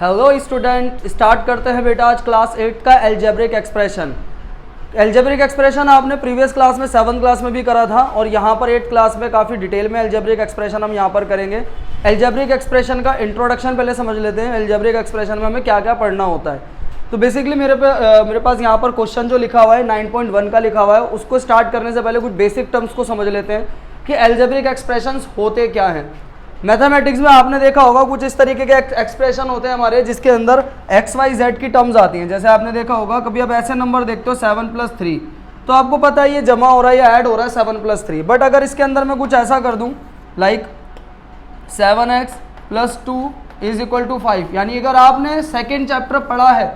Hello student, start करते हैं बेटा आज क्लास 8 का एल्जेब्रिक एक्सप्रेशन। एल्जेब्रिक एक्सप्रेशन आपने प्रीवियस क्लास में 7th क्लास में भी करा था और यहाँ पर 8th क्लास में काफ़ी डिटेल में एल्जेब्रिक एक्सप्रेशन हम यहाँ पर करेंगे। एल्जेब्रिक एक्सप्रेशन का इंट्रोडक्शन पहले समझ लेते हैं। एल्जेब्रिक एक्सप्रेशन में हमें क्या क्या पढ़ना होता है। तो बेसिकली मेरे पास यहाँ पर क्वेश्चन जो लिखा हुआ है 9.1 का लिखा हुआ है, उसको स्टार्ट करने से पहले कुछ बेसिक टर्म्स को समझ लेते हैं कि एल्जेब्रिक एक्सप्रेशंस होते क्या हैं। मैथमेटिक्स में आपने देखा होगा कुछ इस तरीके के एक्सप्रेशन होते हैं हमारे, जिसके अंदर एक्स वाई जेड की टर्म्स आती हैं। जैसे आपने देखा होगा कभी आप ऐसे नंबर देखते हो 7+3, तो आपको पता है ये जमा हो रहा है या ऐड हो रहा है 7+3। बट अगर इसके अंदर मैं कुछ ऐसा कर दूं लाइक 7x+2 = 5, यानी अगर आपने सेकेंड चैप्टर पढ़ा है,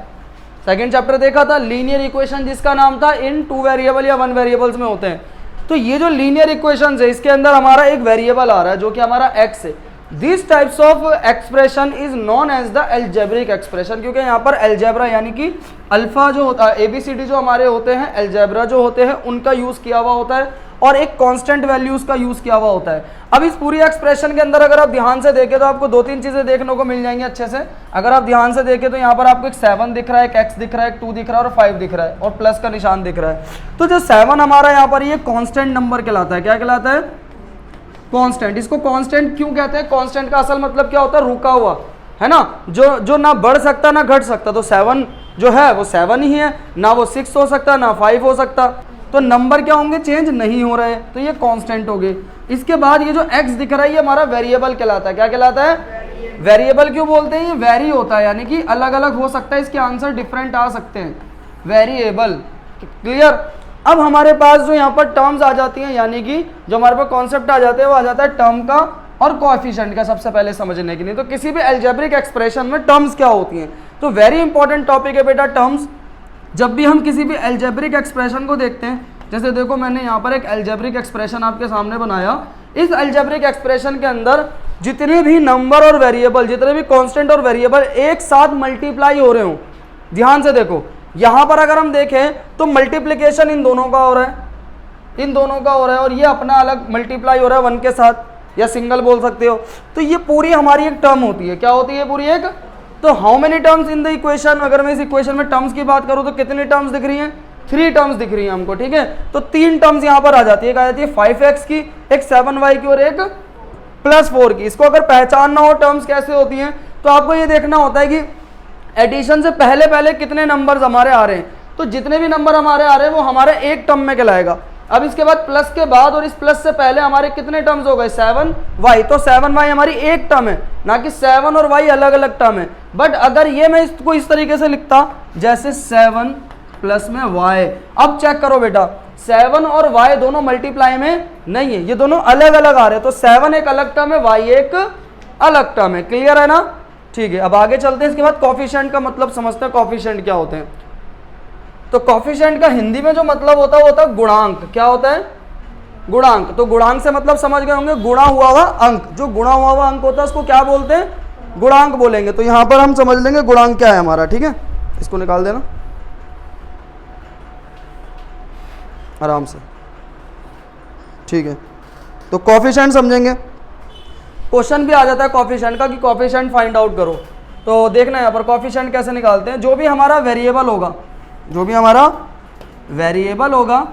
सेकेंड चैप्टर देखा था लीनियर इक्वेशन जिसका नाम था इन 2 वेरिएबल या 1 वेरिएबल्स में होते हैं, तो ये जो लीनियर इक्वेशंस है इसके अंदर हमारा एक वेरिएबल आ रहा है जो कि हमारा x है। This types of expression is known as the algebraic expression, क्योंकि यहाँ पर एल्जेब्रा यानी कि अल्फा जो होता है, ABCD जो हमारे होते हैं, एल्जेब्रा जो होते हैं उनका यूज किया हुआ होता है और एक कांस्टेंट वैल्यूज का यूज किया हुआ होता है। अब इस पूरी एक्सप्रेशन के अंदर अगर आप ध्यान से देखें तो आपको 2-3 चीजें देखने को मिल जाएंगी अच्छे से। अगर आप ध्यान से देखें तो यहाँ पर आपको एक 7 दिख रहा है, एक x दिख रहा है, एक 2 दिख रहा है और 5 दिख रहा है और प्लस का निशान दिख रहा है। तो जो 7 हमारा यहाँ पर ये कांस्टेंट नंबर कहलाता है। क्या कहलाता है? कांस्टेंट। इसको कांस्टेंट क्यों कहते हैं? कांस्टेंट का असल मतलब क्या होता है? रुका हुआ, है ना, जो ना बढ़ सकता ना घट सकता। तो 7 जो है वो 7 ही है, ना वो 6 हो सकता ना 5 हो सकता। तो नंबर क्या होंगे? चेंज नहीं हो रहे, तो ये कांस्टेंट हो गए। इसके बाद ये जो x दिख रहा है ये हमारा वेरिएबल कहलाता है। क्या कहलाता है? वेरिएबल क्यों बोलते हैं? ये वेरी होता है, यानी कि अलग अलग हो सकता है, इसके आंसर डिफरेंट आ सकते हैं, वेरिएबल। क्लियर? अब हमारे पास जो यहाँ पर टर्म्स आ जाती हैं, यानी कि जो हमारे पास कॉन्सेप्ट आ जाते हैं वो आ जाता है टर्म का और कोएफिशिएंट का, सबसे पहले समझने के लिए। तो किसी भी एल्जेब्रिक एक्सप्रेशन में टर्म्स क्या होती हैं, तो वेरी इंपॉर्टेंट टॉपिक है बेटा टर्म्स। जब भी हम किसी भी एल्जेब्रिक एक्सप्रेशन को देखते हैं, जैसे देखो मैंने यहाँ पर एक एल्जेब्रिक एक्सप्रेशन आपके सामने बनाया। इस एल्जेब्रिक एक्सप्रेशन के अंदर जितने भी नंबर और वेरिएबल, जितने भी कांस्टेंट और वेरिएबल एक साथ मल्टीप्लाई हो रहे हो, ध्यान से देखो। यहाँ पर अगर हम देखें तो मल्टीप्लिकेशन इन दोनों का हो रहा है, इन दोनों का हो रहा है, और ये अपना अलग मल्टीप्लाई हो रहा है 1 के साथ, या सिंगल बोल सकते हो। तो ये पूरी हमारी एक टर्म होती है। क्या होती है? पूरी एक। तो how many terms in the equation? अगर मैं इस इक्वेशन में टर्म्स की बात करूं तो कितनी टर्म्स दिख रही हैं? 3 टर्म्स दिख रही हैं हमको, ठीक है। तो 3 टर्म्स यहाँ पर आ जाती है। एक आ जाती है 5x की, एक 7y की और एक +4 की। इसको अगर पहचानना हो टर्म्स कैसे होती हैं, तो आपको ये देखना होता है कि एडिशन से पहले पहले कितने नंबर्स हमारे आ रहे हैं। तो जितने भी नंबर हमारे आ रहे हैं वो हमारे एक टर्म में कहलाएगा। अब इसके बाद प्लस के बाद और इस प्लस से पहले हमारे कितने टर्म्स हो गए? 7y। तो 7y हमारी एक टर्म है, ना कि 7 और y अलग अलग टर्म है। बट अगर ये मैं इसको इस तरीके से लिखता जैसे 7 प्लस में y, अब चेक करो बेटा 7 और y दोनों मल्टीप्लाई में नहीं है, ये दोनों अलग अलग आ रहे हैं। तो 7 एक अलग टर्म है, y एक अलग टर्म है। क्लियर है ना? ठीक है, अब आगे चलते हैं। इसके बाद कोएफिशिएंट का मतलब समझते हैं। कोएफिशिएंट क्या होते हैं? तो कोएफिशिएंट का हिंदी में जो मतलब होता है वो होता है गुणांक। क्या होता है? गुणांक। तो गुणांक से मतलब समझ गए होंगे, गुणा हुआ हुआ अंक। जो गुणा हुआ हुआ अंक होता है उसको क्या बोलते हैं? गुणांक बोलेंगे। तो यहां पर हम समझ लेंगे गुणांक क्या है हमारा, ठीक है। इसको निकाल देना आराम से, ठीक है। तो कोएफिशिएंट समझेंगे। क्वेश्चन भी आ जाता है कोएफिशिएंट का कि कोएफिशिएंट फाइंड आउट करो। तो देखना यहाँ पर कोएफिशिएंट कैसे निकालते हैं। जो भी हमारा वेरिएबल होगा, जो भी हमारा वेरिएबल होगा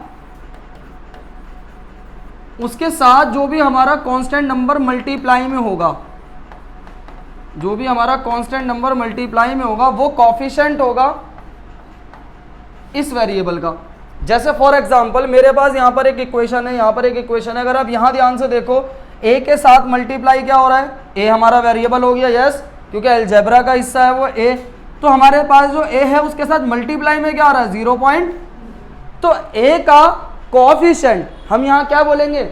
उसके साथ जो भी हमारा कांस्टेंट नंबर मल्टीप्लाई में होगा, जो भी हमारा कांस्टेंट नंबर मल्टीप्लाई में होगा वो कोएफिशिएंट होगा इस वेरिएबल का। जैसे फॉर एग्जांपल मेरे पास यहाँ पर एक इक्वेशन है, यहाँ पर एक इक्वेशन है। अगर आप यहाँ ध्यान से देखो, a के साथ मल्टीप्लाई क्या हो रहा है? a हमारा वेरिएबल हो गया, यस, क्योंकि अलजेब्रा का हिस्सा है वो a। तो हमारे पास जो a है उसके साथ मल्टीप्लाई में क्या आ रहा है? 0 पॉइंट। तो a का कोएफिशिएंट हम यहाँ क्या बोलेंगे?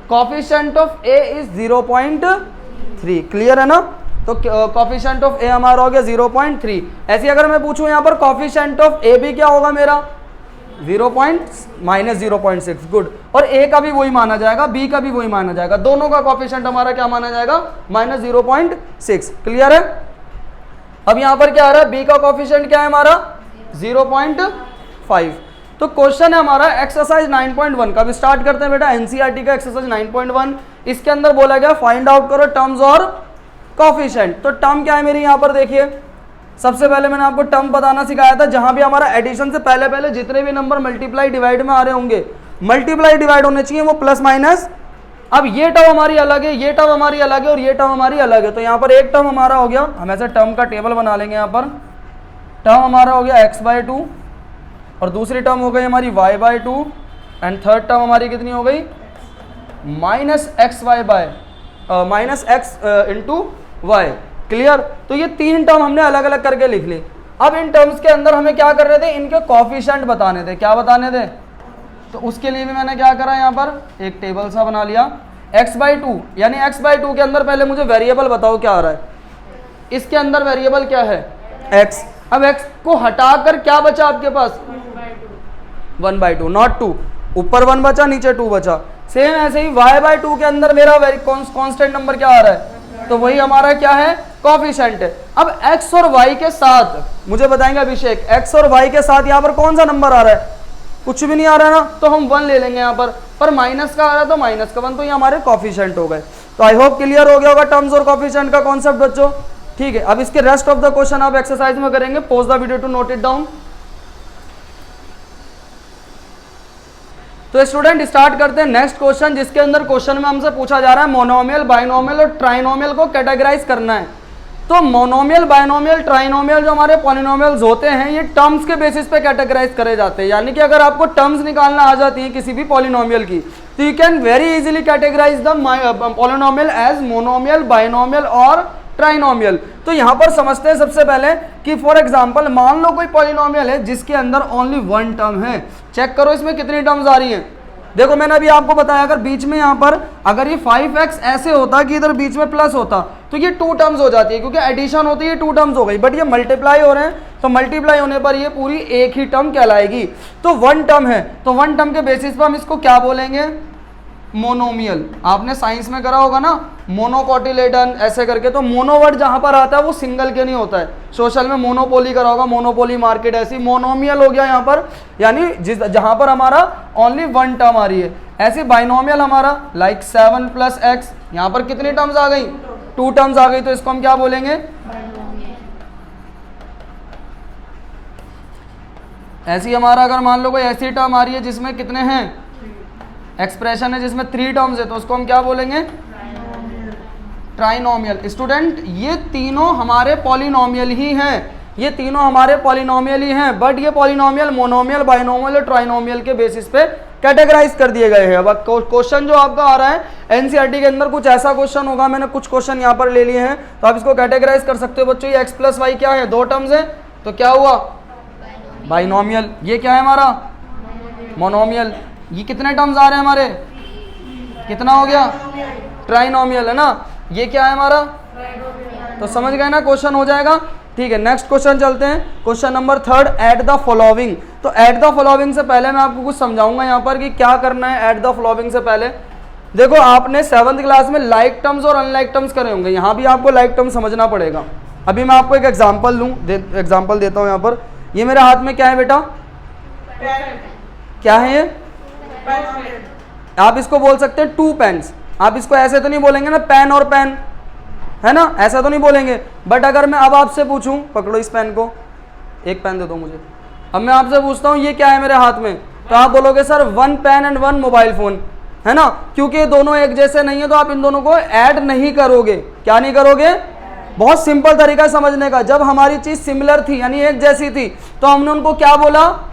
Coefficient of a is 0.3। Clear है ना? तो कोएफिशिएंट ऑफ a हमारा हो गया 0.3। ऐसे अगर मैं पूछूं यहाँ पर कोएफिशिएंट ऑफ a भी क्या होगा मेरा? -0.6। गुड। और a का भी वही माना जाएगा, b का भी वही माना जाएगा। दोनों का कोएफिशिएंट हमारा क्या माना जाएगा? -0.6। क्लियर है? अब यहां पर क्या आ रहा है? b का कोएफिशिएंट क्या है हमारा? 0.5। तो क्वेश्चन है हमारा एक्सरसाइज 9.1 का। भी स्टार्ट करते हैं बेटा एनसीईआरटी का एक्सरसाइज 9.1। इसके अंदर बोला गया फाइंड आउट करो टर्म्स और कोएफिशिएंट। तो टर्म क्या है मेरी यहाँ पर देखिए, सबसे पहले मैंने आपको टर्म बताना सिखाया था, जहां भी हमारा एडिशन से पहले पहले जितने भी नंबर मल्टीप्लाई डिवाइड में आ रहे होंगे, मल्टीप्लाई डिवाइड होने चाहिए वो प्लस माइनस। अब ये टर्म हमारी अलग है, ये टर्म हमारी अलग है और ये टर्म हमारी अलग है। तो यहाँ पर एक टर्म हमारा हो गया, हम ऐसे टर्म का टेबल बना लेंगे। यहाँ पर टर्म हमारा हो गया x/2 और दूसरी टर्म हो गई हमारी y/2 एंड थर्ड टर्म हमारी कितनी हो गई -x इंटू वाई। क्लियर। तो ये तीन टर्म हमने अलग अलग करके लिख ली। अब इन टर्म्स के अंदर हमें क्या कर रहे थे, इनके कोफिशिएंट बताने थे। क्या बताने थे? तो उसके लिए भी मैंने क्या करा, यहाँ पर एक टेबल सा बना लिया। x/2 यानी x/2 के अंदर पहले मुझे वेरिएबल बताओ क्या आ रहा है। इसके अंदर वेरिएबल क्या है? x। अब x को हटाकर क्या बचा आपके पास? 1/2 नॉट 2। ऊपर 1 बचा, नीचे 2 बचा। सेम ऐसे ही y/2 के अंदर मेरा कांस्टेंट नंबर क्या आ रहा है? तो वही हमारा क्या है? कोफिशिएंट है। अब x और y के साथ मुझे बताएंगे अभिषेक, x और y के साथ यहाँ पर कौन सा नंबर आ रहा है? कुछ भी नहीं आ रहा है ना, तो हम 1 ले लेंगे यहाँ पर माइनस का आ रहा है तो माइनस का 1, तो ये हमारे कोफिशिएंट हो गए। तो आई होप क्लियर हो गया होगा टर्म्स और कोफिशिएंट का कॉन्सेप्ट बच्चों। ठीक है, अब इसके रेस्ट ऑफ द क्वेश्चन आप एक्सरसाइज में करेंगे। Pause the video to note it down. तो स्टूडेंट स्टार्ट करते हैं नेक्स्ट क्वेश्चन, जिसके अंदर क्वेश्चन में हमसे पूछा जा रहा है मोनोमियल, बाइनोमियल और ट्राइनोमियल को कैटेगराइज करना है। तो मोनोमियल, बाइनोमियल, ट्राइनोमियल जो हमारे पॉलिनोमियल्स होते हैं, ये टर्म्स के बेसिस पे कैटेगराइज करे जाते हैं। यानी कि अगर आपको टर्म्स निकालना आ जाती है किसी भी पॉलिनोमियल की, तो you can very easily categorize the polynomial as monomial, binomial और ट्राइनोमियल। तो यहां पर समझते हैं सबसे पहले कि फॉर एग्जांपल मान लो कोई पॉलिनोमियल है जिसके अंदर ओनली 1 टर्म है। चेक करो इसमें कितनी टर्म्स आ रही हैं। देखो मैंने अभी आपको बताया, अगर बीच में यहाँ पर अगर ये 5x ऐसे होता कि इधर बीच में प्लस होता तो ये 2 टर्म्स हो जाती है, क्योंकि एडिशन होती है 2 टर्म्स हो गई। बट ये मल्टीप्लाई हो रहे हैं तो मल्टीप्लाई होने पर ये पूरी एक ही टर्म कहलाएगी। तो 1 टर्म है, तो 1 टर्म के बेसिस पर हम इसको क्या बोलेंगे? मोनोमियल। आपने साइंस में करा होगा ना, मोनोकोटिलेडन ऐसे करके। तो मोनो वर्ड जहां पर आता है वो सिंगल के नहीं होता है। सोशल में मोनोपोली करा होगा, मोनोपोली मार्केट, ऐसी मोनोमियल हो गया यहाँ पर, यानी जिस जहां पर हमारा ओनली 1 टर्म आ रही है। ऐसे बाइनोमियल हमारा लाइक 7 + x, यहाँ पर कितनी टर्म्स आ गई? 2 टर्म्स आ गई। तो इसको हम क्या बोलेंगे? ऐसी हमारा अगर मान लो कोई ऐसी टर्म आ रही है जिसमें कितने हैं, एक्सप्रेशन है जिसमें 3 टर्म्स है, तो उसको हम क्या बोलेंगे? ट्राइनोमियल। स्टूडेंट ये तीनों हमारे पॉलिनोमियल ही हैं, ये तीनों हमारे पॉलिनोमियल ही हैं, बट ये पॉलिनोमियल मोनोमियल, बाइनोमियल और ट्राइनोमियल के बेसिस पे कैटेगराइज कर दिए गए हैं। अब क्वेश्चन जो आपका आ रहा है एनसीईआरटी के अंदर कुछ ऐसा क्वेश्चन होगा, मैंने कुछ क्वेश्चन यहाँ पर ले लिए हैं, तो आप इसको कैटेगराइज कर सकते हो बच्चों। ये x + y क्या है? 2 टर्म्स है, तो क्या हुआ? बाइनोमियल। ये क्या है हमारा? मोनोमियल। ये कितने टर्म्स आ रहे हैं हमारे? कितना हो गया? ट्राइनोमियल है ना। ये क्या है हमारा? तो समझ गए ना, क्वेश्चन हो जाएगा। ठीक है, नेक्स्ट क्वेश्चन चलते हैं। Question number 3, add the following. तो ऐड द फॉलोइंग से पहले मैं आपको कुछ समझाऊंगा यहाँ पर कि क्या करना है। ऐड द फॉलोइंग से पहले देखो, आपने 7th क्लास में लाइक टर्म्स और अनलाइक टर्म्स करे होंगे, यहाँ भी आपको लाइक टर्म समझना पड़ेगा। अभी मैं आपको एक एग्जाम्पल एग्जाम्पल देता हूँ। यहाँ पर ये मेरे हाथ में क्या है बेटा? क्या है ये? आप इसको बोल सकते हैं 2 पेन्स। आप इसको ऐसे तो नहीं बोलेंगे ना, पेन और पेन, है ना, ऐसा तो नहीं बोलेंगे। बट अगर मैं अब आपसे पूछूं, पकड़ो इस पेन को, एक पेन दे दो मुझे। अब मैं आपसे पूछता हूं ये क्या है मेरे हाथ में, तो आप बोलोगे sir 1 pen and 1 mobile phone, है ना, क्योंकि ये दोनों एक जैसे नहीं है, तो आप इन दोनों को ऐड नहीं करोगे। क्या नहीं करोगे? बहुत सिंपल तरीका समझने का। जब हमारी चीज सिमिलर थी यानी एक जैसी थी, तो हमने उनको क्या बोला?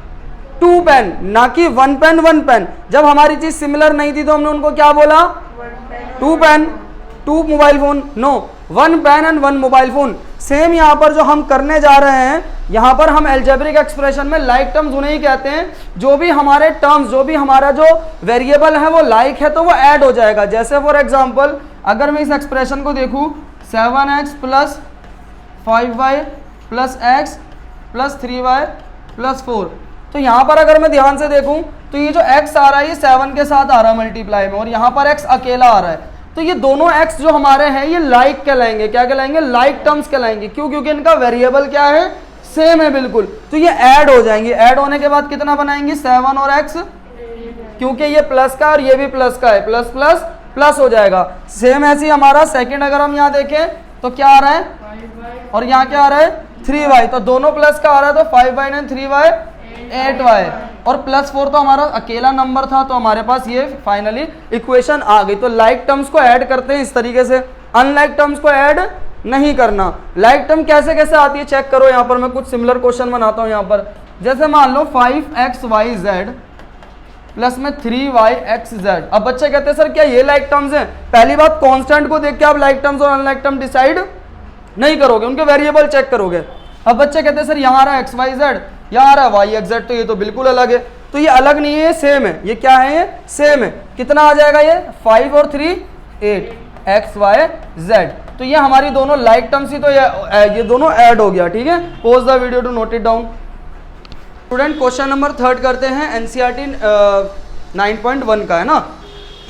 2 पेन, ना कि 1 पेन 1 पेन। जब हमारी चीज सिमिलर नहीं थी तो हमने उनको क्या बोला? 2 pen 2 mobile phone. No, 1 pen and 1 mobile phone. Same यहाँ पर जो हम करने जा रहे हैं, यहाँ पर हम एल्जेब्रिक एक्सप्रेशन में लाइक टर्म्स उन्हें ही कहते हैं जो भी हमारे टर्म्स, जो भी हमारा जो वेरिएबल है वो लाइक है तो वो ऐड हो जाएगा। जैसे फॉर एग्जांपल अगर मैं इस एक्सप्रेशन को देखूँ 7x + 5y + x + 3y + 4, तो यहाँ पर अगर मैं ध्यान से देखूँ तो ये जो x आ रहा है ये 7 के साथ आ रहा है मल्टीप्लाई में, और यहाँ पर x अकेला आ रहा है। तो ये दोनों x जो हमारे हैं ये लाइक कहलाएंगे। क्या कहलाएंगे? लाइक टर्म्स कहलाएंगे। क्यों? क्योंकि इनका वेरिएबल क्या है? सेम है बिल्कुल। तो ये ऐड हो जाएंगे। ऐड होने के बाद कितना बनाएंगे? 7 और x, क्योंकि ये प्लस का और ये भी प्लस का है, प्लस प्लस प्लस हो जाएगा। सेम ऐसे ही हमारा सेकंड अगर हम यहाँ देखें तो क्या आ रहा है, और यहाँ क्या आ रहा है? 3y, तो दोनों प्लस का आ रहा है तो 5y 9 3y 8y, और +4 तो हमारा अकेला नंबर था, तो हमारे पास ये फाइनली इक्वेशन आ गई। तो लाइक टर्म्स को ऐड करते हैं इस तरीके से, अनलाइक टर्म्स को ऐड नहीं करना। लाइक टर्म कैसे कैसे आती है चेक करो, यहाँ पर मैं कुछ सिमिलर क्वेश्चन बनाता हूँ। यहाँ पर जैसे मान लो 5xyz प्लस में 3yxz। अब बच्चे कहते हैं सर क्या ये लाइक टर्म्स हैं? पहली बात, कांस्टेंट को देख के आप लाइक टर्म्स और अनलाइक टर्म डिसाइड नहीं करोगे, उनके वेरिएबल चेक करोगे। अब बच्चे कहते हैं सर यहाँ आ रहा है xyz, यहाँ आ रहा है yxz, तो ये तो बिल्कुल अलग है। तो ये अलग नहीं है, ये सेम है। ये क्या है? ये सेम है। कितना आ जाएगा ये? 5 और 3 8 xyz। तो ये हमारी दोनों लाइक टर्म्स ही, तो ये दोनों ऐड हो गया। ठीक है, pause the video to note it down. Student question number 3 करते हैं, एनसीईआरटी 9.1 का है ना।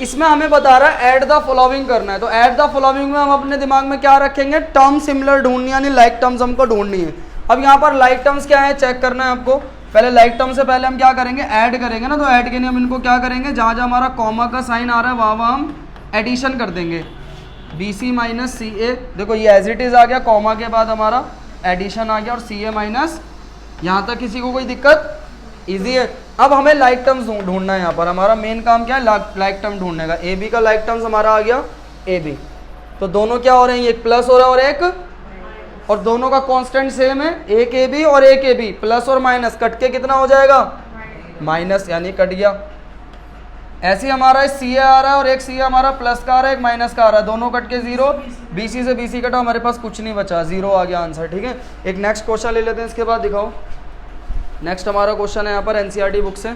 इसमें हमें बता रहा है ऐड द फॉलोइंग करना है। तो ऐड द फॉलोइंग में हम अपने दिमाग में क्या रखेंगे? टर्म सिमिलर ढूंढनी, यानी लाइक टर्म्स हमको ढूंढनी है। अब यहाँ पर लाइक टर्म्स क्या है चेक करना है आपको। पहले लाइक टर्म से पहले हम क्या करेंगे? ऐड करेंगे ना। तो ऐड के लिए हम इनको क्या करेंगे? जहाँ जहाँ हमारा कॉमा का साइन आ रहा है वहाँ हम एडिशन कर देंगे। BC माइनस CA, देखो ये एज इट इज़ आ गया, कॉमा के बाद हमारा एडिशन आ गया, और CA माइनस, यहाँ तक किसी को कोई दिक्कत? इजी है। अब हमें लाइक टर्म्स ढूंढना है। यहाँ पर हमारा मेन काम क्या है? लाइक टर्म ढूंढने का। AB का लाइक टर्म्स हमारा आ गया AB, तो दोनों क्या हो रहे हैं? एक प्लस हो रहा है और एक, और दोनों का कांस्टेंट सेम है, एक AB और एक AB। प्लस और माइनस कट के कितना हो जाएगा? माइनस, यानी कट गया। ऐसे ही हमारा CA आ रहा है और एक CA हमारा प्लस का आ रहा है, एक माइनस का आ रहा है, दोनों कट के 0। BC से BC कटा, हमारे पास कुछ नहीं बचा, 0 आ गया आंसर। ठीक है, एक नेक्स्ट क्वेश्चन ले लेते हैं, इसके बाद दिखाओ। नेक्स्ट हमारा क्वेश्चन है यहाँ पर एनसीईआरटी बुक से।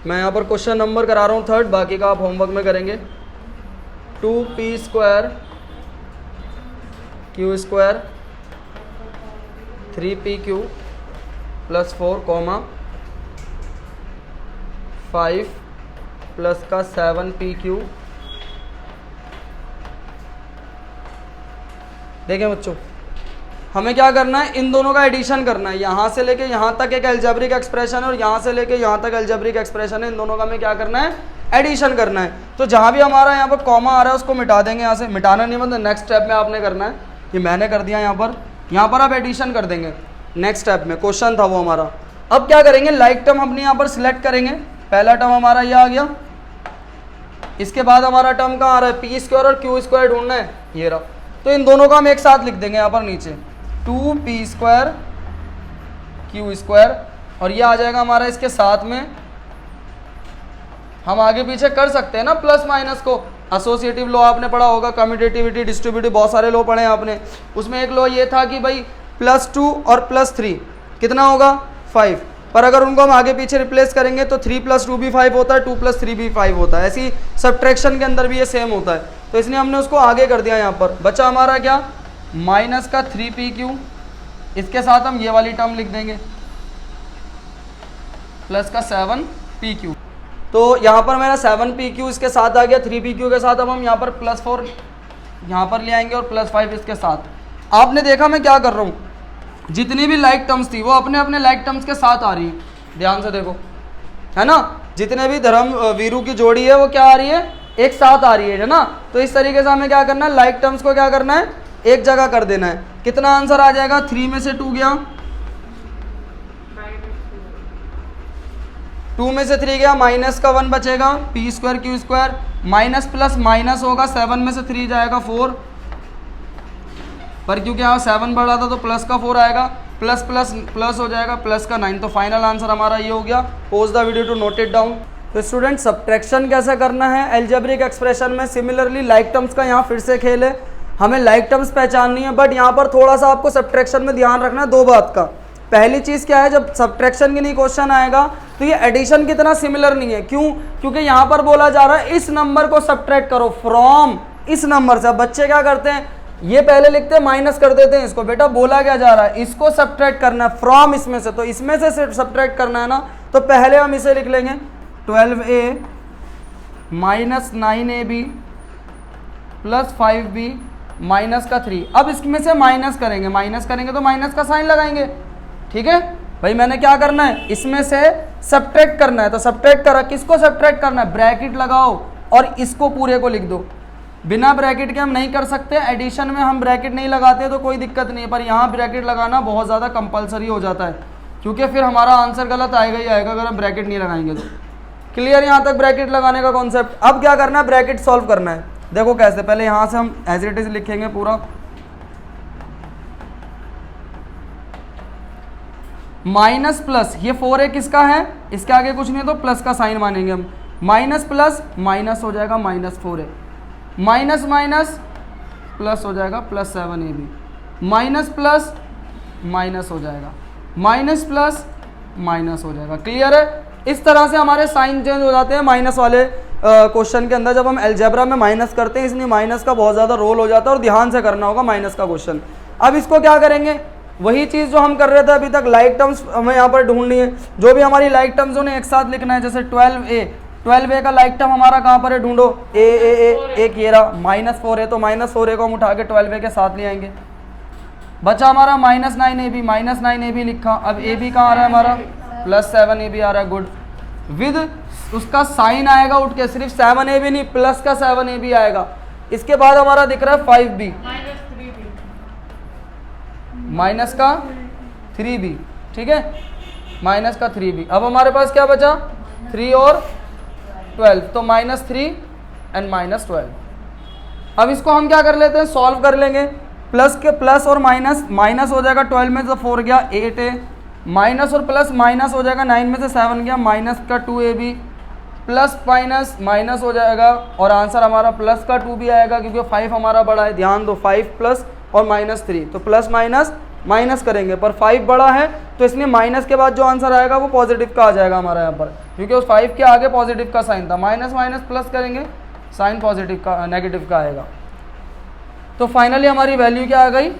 मैं यहाँ पर क्वेश्चन नंबर करा रहा हूँ 3, बाकी का आप होमवर्क में करेंगे। 2p² q² 3pq plus 4 comma 5 plus का 7pq। देखें बच्चों, हमें क्या करना है? इन दोनों का एडिशन करना है। यहाँ से लेके यहाँ तक एक अलजेब्रिक एक्सप्रेशन है, और यहाँ से लेके यहाँ तक अलजेब्रिक एक्सप्रेशन है। इन दोनों का हमें क्या करना है? एडिशन करना है। तो जहाँ भी हमारा यहाँ पर कॉमा आ रहा है उसको मिटा देंगे। यहाँ से मिटाना नहीं, मतलब नेक्स्ट स्टेप में आपने करना है। ये मैंने कर दिया यहाँ पर आप एडिशन कर देंगे नेक्स्ट स्टेप में। क्वेश्चन था वो हमारा। अब क्या करेंगे? लाइक टर्म अपने यहाँ पर सिलेक्ट करेंगे। पहला टर्म हमारा ये आ गया, इसके बाद हमारा टर्म कहाँ आ रहा है? p² और q² ढूंढना है, ये रहा। तो इन दोनों का हम एक साथ लिख देंगे यहाँ पर नीचे, 2p² q², और ये आ जाएगा हमारा इसके साथ में। हम आगे पीछे कर सकते हैं ना प्लस माइनस को। एसोसिएटिव लॉ आपने पढ़ा होगा, कम्यूटेटिविटी, डिस्ट्रीब्यूटिव, बहुत सारे लॉ पढ़े हैं आपने। उसमें एक लॉ ये था कि भाई +2 और +3 कितना होगा? 5। पर अगर उनको हम आगे पीछे रिप्लेस करेंगे तो 3 + 2 भी 5 होता है, 2 + 3 भी 5 होता है। ऐसी सब्ट्रैक्शन के अंदर भी ये सेम होता है। तो इसलिए हमने उसको आगे कर दिया। यहाँ पर बचा हमारा क्या? माइनस का 3pq, इसके साथ हम ये वाली टर्म लिख देंगे, प्लस का 7pq। तो यहाँ पर मेरा 7pq इसके साथ आ गया, 3pq के साथ। अब हम यहाँ पर +4 यहाँ पर ले आएंगे और +5 इसके साथ। आपने देखा मैं क्या कर रहा हूँ? जितनी भी लाइक टर्म्स थी वो अपने अपने लाइक टर्म्स के साथ आ रही है। ध्यान से देखो, है ना? जितने भी धर्म वीरू की जोड़ी है वो क्या आ रही है? एक साथ आ रही है ना? तो इस तरीके से हमें क्या करना है? लाइक टर्म्स को क्या करना है? एक जगह कर देना है। कितना आंसर आ जाएगा? 3 में से 2 गया, 2 में से 3 गया, माइनस का 1 बचेगा, p² q², minus plus minus होगा, 7 में से 3 जाएगा 4, पर क्योंकि यहाँ 7 बढ़ रहा था तो प्लस का 4 आएगा, प्लस प्लस प्लस हो जाएगा, प्लस का 9। तो फाइनल आंसर हमारा ये हो गया। Pause the video to note it down. तो स्टूडेंट सब्ट्रैक्शन कैसे करना है अलजेब्रिक एक्सप्रेशन में? सिमिलरली लाइक टर्म्स का यहाँ फिर से खेल है। हमें लाइक टर्म्स पहचाननी है, बट यहाँ पर थोड़ा सा आपको सब्ट्रैक्शन में ध्यान रखना है 2 बात का। पहली चीज़ क्या है? जब सब्ट्रैक्शन के लिए क्वेश्चन आएगा तो ये एडिशन कितना सिमिलर नहीं है। क्यों? क्योंकि यहाँ पर बोला जा रहा है इस नंबर को सब्ट्रैक्ट करो फ्रॉम इस नंबर से। अब बच्चे क्या करते हैं? ये पहले लिखते हैं, माइनस कर देते हैं इसको। बेटा बोला क्या जा रहा है? इसको सब्ट्रैक्ट करना है फ्रॉम इसमें से, तो इसमें से सब्ट्रैक्ट करना है ना। तो पहले हम इसे लिख लेंगे 12a minus 9ab plus 5b minus का 3। अब इसमें से माइनस करेंगे तो माइनस का साइन लगाएंगे। ठीक है भाई, मैंने क्या करना है? इसमें से सब्ट्रैक्ट करना है। तो सब्ट्रैक्ट करा, किसको सब्ट्रैक्ट करना है? ब्रैकेट लगाओ और इसको पूरे को लिख दो। बिना ब्रैकेट के हम नहीं कर सकते, एडिशन में हम ब्रैकेट नहीं लगाते तो कोई दिक्कत नहीं है, पर यहाँ ब्रैकेट लगाना बहुत ज़्यादा कंपलसरी हो जाता है, क्योंकि फिर हमारा आंसर गलत आएगा ही आएगा अगर हम ब्रैकेट नहीं लगाएंगे तो। क्लियर यहाँ तक ब्रैकेट लगाने का कॉन्सेप्ट। अब क्या करना है, ब्रैकेट सॉल्व करना है। देखो कैसे, पहले यहाँ से हम एज इट इज लिखेंगे पूरा, माइनस प्लस, ये 4a किसका है, इसके आगे कुछ नहीं तो प्लस का साइन मानेंगे हम, माइनस प्लस माइनस हो जाएगा -4a, माइनस माइनस प्लस हो जाएगा +7ab, माइनस प्लस माइनस हो जाएगा, माइनस प्लस माइनस हो जाएगा। क्लियर है? इस तरह से हमारे साइन चेंज हो जाते हैं माइनस वाले क्वेश्चन के अंदर जब हम अलजेब्रा में माइनस करते हैं, इसलिए माइनस का बहुत ज़्यादा रोल हो जाता है और ध्यान से करना होगा माइनस का क्वेश्चन। अब इसको क्या करेंगे, वही चीज़ जो हम कर रहे थे अभी तक, लाइक टर्म्स हमें यहाँ पर ढूंढनी है, जो भी हमारी लाइक टर्म्स उन्हें एक साथ लिखना है। जैसे 12a का लाइक टर्म हमारा कहाँ पर है, ढूंढो, एक ये रहा, -4a, तो -4a को हम उठा के 12a के साथ ले आएंगे। बचा हमारा -9ab, -9ab लिखा, अब ab कहाँ आ रहा है हमारा, +7ab आ रहा है, गुड। विद उसका साइन आएगा उठ के, सिर्फ 7ab नहीं, प्लस का 7ab आएगा। इसके बाद हमारा दिख रहा है 5b, माइनस का 3b, ठीक है, माइनस का 3b। अब हमारे पास क्या बचा, 3 और 12, तो -3 एंड -12। अब इसको हम क्या कर लेते हैं, सॉल्व कर लेंगे। प्लस के प्लस और माइनस, माइनस हो जाएगा 12 में से 4 गया 8a, माइनस और प्लस माइनस हो जाएगा 9 में से 7 गया, माइनस का 2ab, प्लस माइनस माइनस हो जाएगा और आंसर हमारा प्लस का 2 भी आएगा, क्योंकि 5 हमारा बड़ा है। ध्यान दो, 5 प्लस और -3, तो प्लस माइनस माइनस करेंगे, पर 5 बड़ा है तो इसलिए माइनस के बाद जो आंसर आएगा वो पॉजिटिव का आ जाएगा हमारा यहाँ पर, क्योंकि उस 5 के आगे पॉजिटिव का साइन था। माइनस माइनस प्लस करेंगे, साइन पॉजिटिव का नेगेटिव का आएगा। तो फाइनली हमारी वैल्यू क्या आ गई,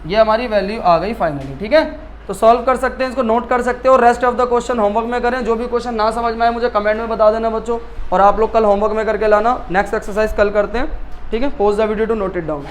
ये हमारी वैल्यू आ गई फाइनली, ठीक है। तो सॉल्व कर सकते हैं, इसको नोट कर सकते हो। Rest of the question homework में करें, जो भी क्वेश्चन ना समझ में आए मुझे कमेंट में बता देना बच्चों, और आप लोग कल होमवर्क में करके लाना। नेक्स्ट एक्सरसाइज कल करते हैं, ठीक है। Pause the video to note it down.